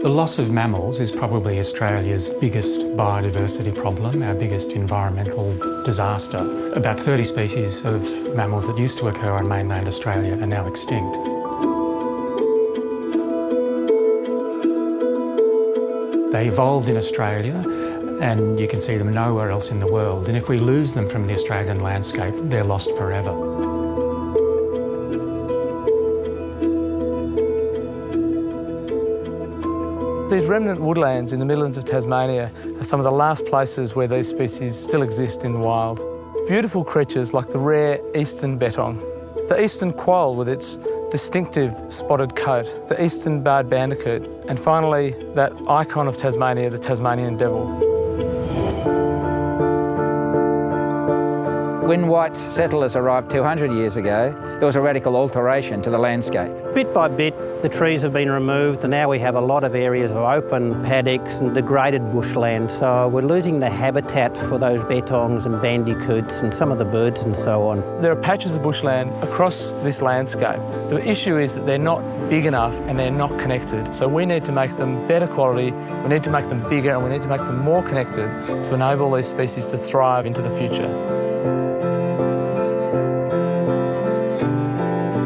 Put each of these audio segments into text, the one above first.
The loss of mammals is probably Australia's biggest biodiversity problem, our biggest environmental disaster. About 30 species of mammals that used to occur on mainland Australia are now extinct. They evolved in Australia, and you can see them nowhere else in the world. And if we lose them from the Australian landscape, they're lost forever. These remnant woodlands in the Midlands of Tasmania are some of the last places where these species still exist in the wild. Beautiful creatures like the rare eastern bettong, the eastern quoll with its distinctive spotted coat, the eastern barred bandicoot, and finally that icon of Tasmania, the Tasmanian devil. When white settlers arrived 200 years ago, there was a radical alteration to the landscape. Bit by bit, the trees have been removed, and now we have a lot of areas of open paddocks and degraded bushland. So we're losing the habitat for those bettongs and bandicoots and some of the birds and so on. There are patches of bushland across this landscape. The issue is that they're not big enough and they're not connected. So we need to make them better quality, we need to make them bigger, and we need to make them more connected to enable these species to thrive into the future.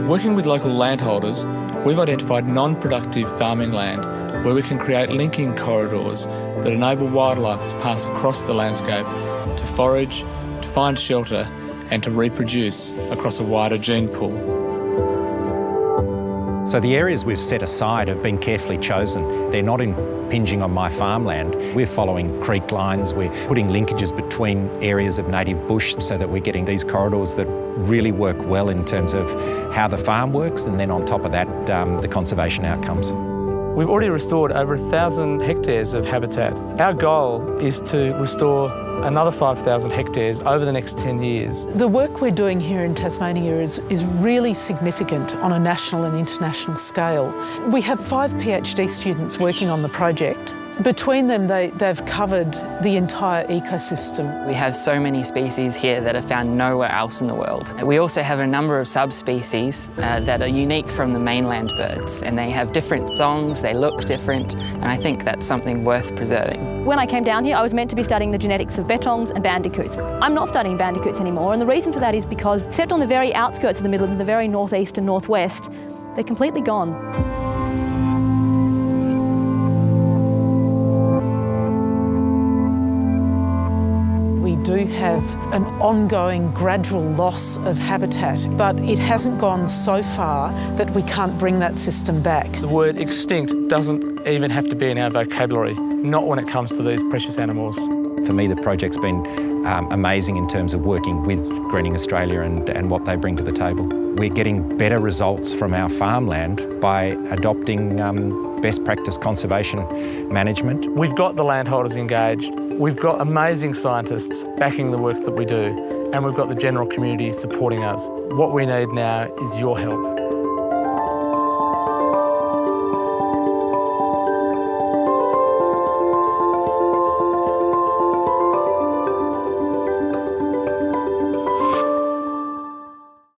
Working with local landholders, we've identified non-productive farming land where we can create linking corridors that enable wildlife to pass across the landscape, to forage, to find shelter, and to reproduce across a wider gene pool. So the areas we've set aside have been carefully chosen. They're not impinging on my farmland. We're following creek lines, we're putting linkages between areas of native bush so that we're getting these corridors that really work well in terms of how the farm works, and then on top of that, the conservation outcomes. We've already restored over 1,000 hectares of habitat. Our goal is to restore another 5,000 hectares over the next 10 years. The work we're doing here in Tasmania is really significant on a national and international scale. We have 5 PhD students working on the project. Between them, they've covered the entire ecosystem. We have so many species here that are found nowhere else in the world. We also have a number of subspecies that are unique from the mainland birds, and they have different songs, they look different, and I think that's something worth preserving. When I came down here, I was meant to be studying the genetics of bettongs and bandicoots. I'm not studying bandicoots anymore, and the reason for that is because, except on the very outskirts of the Midlands, in the very northeast and northwest, they're completely gone. We do have an ongoing gradual loss of habitat, but it hasn't gone so far that we can't bring that system back. The word extinct doesn't even have to be in our vocabulary, not when it comes to these precious animals. For me, the project's been amazing in terms of working with Greening Australia and what they bring to the table. We're getting better results from our farmland by adopting best practice conservation management. We've got the landholders engaged, we've got amazing scientists backing the work that we do, and we've got the general community supporting us. What we need now is your help.